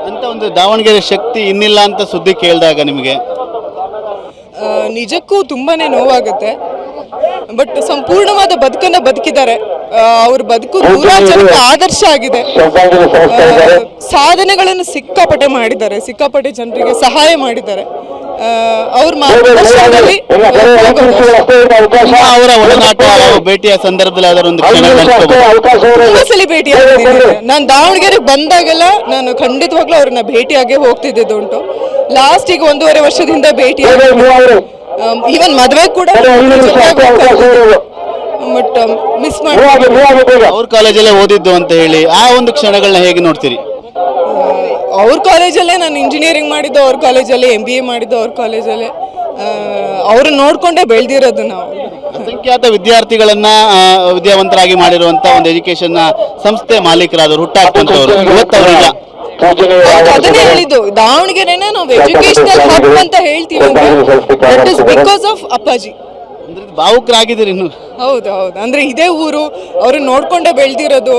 ಅಂತ ಒಂದು ದಾವಣಗೆರೆ ಶಕ್ತಿ ಇನ್ನಿಲ್ಲ ಅಂತ ಸುದ್ದಿ ಕೇಳಿದಾಗ ನಿಮಗೆ ನಿಜಕ್ಕೂ ತುಂಬಾನೇ ನೋವಾಗುತ್ತೆ. ಬಟ್ ಸಂಪೂರ್ಣವಾದ ಬದುಕನ್ನ ಬದುಕಿದ್ದಾರೆ. ಅವ್ರ ಬದುಕು ನೂರಾರು ಜನಕ್ಕೆ ಆದರ್ಶ ಆಗಿದೆ. ಸಾಧನೆಗಳನ್ನು ಸಿಕ್ಕಾಪಟ್ಟೆ ಮಾಡಿದ್ದಾರೆ, ಸಿಕ್ಕಾಪಟ್ಟೆ ಜನರಿಗೆ ಸಹಾಯ ಮಾಡಿದ್ದಾರೆ. ಅವ್ರ ಮಾರ್ಗದರ್ಶನದಲ್ಲಿ ಅವರ ಒಡನಾಟ ಭೇಟಿಯ ಸಂದರ್ಭದಲ್ಲಿ ಅದರ ಒಂದು ತುಂಬಾ ಸಲ ಭೇಟಿಯಾಗಿದ್ದೀನಿ. ನಾನು ದಾವಣಗೆರೆಗೆ ಬಂದಾಗೆಲ್ಲ ನಾನು ಖಂಡಿತವಾಗ್ಲೂ ಅವ್ರನ್ನ ಭೇಟಿಯಾಗಿ ಹೋಗ್ತಿದ್ದಿದ್ದು ಉಂಟು. ಲಾಸ್ಟ್ ಈಗ 1.5 ವರ್ಷದಿಂದ ಭೇಟಿಯಾಗಿ ಈವನ್ ಮದುವೆ ಕೂಡ ಬಟ್ ಮಿಸ್ ಮಾಡಿ. ಅವ್ರ ಕಾಲೇಜಲ್ಲೇ ಓದಿದ್ದು ಅಂತ ಹೇಳಿ ಆ ಒಂದು ಕ್ಷಣಗಳನ್ನ ಹೇಗೆ ನೋಡ್ತೀರಿ? ಅವ್ರ ಕಾಲೇಜಲ್ಲೇ ನಾನು ಇಂಜಿನಿಯರಿಂಗ್ ಮಾಡಿದ್ದು, ಅವ್ರ ಕಾಲೇಜಲ್ಲೇ MBA ಮಾಡಿದ್ದು, ಅವ್ರ ಕಾಲೇಜಲ್ಲೇ ಅವ್ರನ್ನ ನೋಡ್ಕೊಂಡೇ ಬೆಳೆದಿರೋದು ನಾವು. ಅಸಂಖ್ಯಾತ ವಿದ್ಯಾರ್ಥಿಗಳನ್ನ ವಿದ್ಯಾವಂತರಾಗಿ ಮಾಡಿರುವಂತ ಒಂದು ಎಜುಕೇಶನ್ ಸಂಸ್ಥೆ ಮಾಲೀಕರಾದವರು, ಹುಟ್ಟಾಕುವಂತವ್ರು ಇವತ್ತವರಿಲ್ಲ. ಅದನ್ನೇ ಹೇಳಿದ್ದು, ದಾವಣಗೆರೆನ ನಾವು ಎಜುಕೇಶನಲ್ ಹಬ್ ಅಂತ ಹೇಳ್ತೀವಿ ಬಿಕಾಸ್ ಆಫ್ ಅಪ್ಪಾಜಿ. ಭಾವುಕರಾಗಿದ್ದೀರಿ ಇನ್ನು. ಹೌದು ಹೌದು, ಅಂದ್ರೆ ಇದೇ ಊರು, ಅವ್ರನ್ನ ನೋಡ್ಕೊಂಡೇ ಬೆಳೆದಿರೋದು.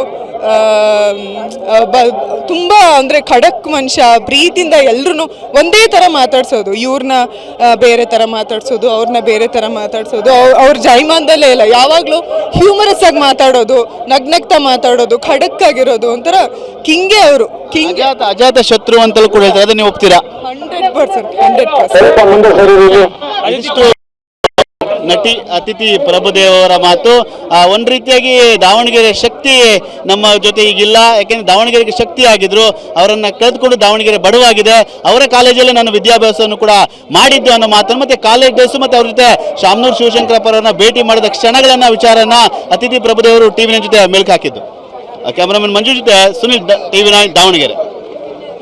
ತುಂಬಾ ಅಂದ್ರೆ ಖಡಕ್ ಮನುಷ್ಯ, ಪ್ರೀತಿಯಿಂದ ಎಲ್ರು ಒಂದೇ ತರ ಮಾತಾಡ್ಸೋದು. ಇವ್ರನ್ನ ಬೇರೆ ತರ ಮಾತಾಡ್ಸೋದು, ಅವ್ರನ್ನ ಬೇರೆ ತರ ಮಾತಾಡ್ಸೋದು. ಅವ್ರ ಜೈಮಾನದಲ್ಲೇ ಇಲ್ಲ, ಯಾವಾಗ್ಲೂ ಹ್ಯೂಮರಸ್ ಆಗಿ ಮಾತಾಡೋದು, ನಗ್ನಗ್ತಾ ಮಾತಾಡೋದು, ಖಡಕ್ ಆಗಿರೋದು, ಒಂಥರ ಕಿಂಗೆ ಅವರು. ಕಿಂಗ್ ಅಜಾತ ಶತ್ರು ಅಂತಲೂ ಕೂಡ ಹೇಳ್ತಾರೆ, ಅದನ್ನ ನೀವು ಒಪ್ತೀರಾ? 100%. ನಟಿ ಅತಿಥಿ ಪ್ರಭುದೇವ ಅವರ ಮಾತು. ಒಂದು ರೀತಿಯಾಗಿ ದಾವಣಗೆರೆ ಶಕ್ತಿ ನಮ್ಮ ಜೊತೆ ಈಗಿಲ್ಲ, ಯಾಕೆಂದ್ರೆ ದಾವಣಗೆರೆಗೆ ಶಕ್ತಿ ಆಗಿದ್ರು, ಅವರನ್ನ ಕಳೆದುಕೊಂಡು ದಾವಣಗೆರೆ ಬಡವಾಗಿದೆ. ಅವರ ಕಾಲೇಜಲ್ಲಿ ನಾನು ವಿದ್ಯಾಭ್ಯಾಸವನ್ನು ಕೂಡ ಮಾಡಿದ್ದು ಅನ್ನೋ ಮಾತನ್ನು, ಮತ್ತೆ ಕಾಲೇಜ್ ಡೇಸ್ ಮತ್ತೆ ಅವ್ರ ಜೊತೆ ಶಾಮನೂರು ಶಿವಶಂಕರಪ್ಪ ಅವರನ್ನ ಭೇಟಿ ಮಾಡಿದ ಕ್ಷಣಗಳನ್ನ ವಿಚಾರನ ಅತಿಥಿ ಪ್ರಭುದೇವರು TV9 ಜೊತೆ ಮೆಲ್ಕು ಹಾಕಿದ್ದು. ಕ್ಯಾಮರಾಮನ್ ಮಂಜು ಜೊತೆ ಸುನಿಲ್, TV9 ದಾವಣಗೆರೆ.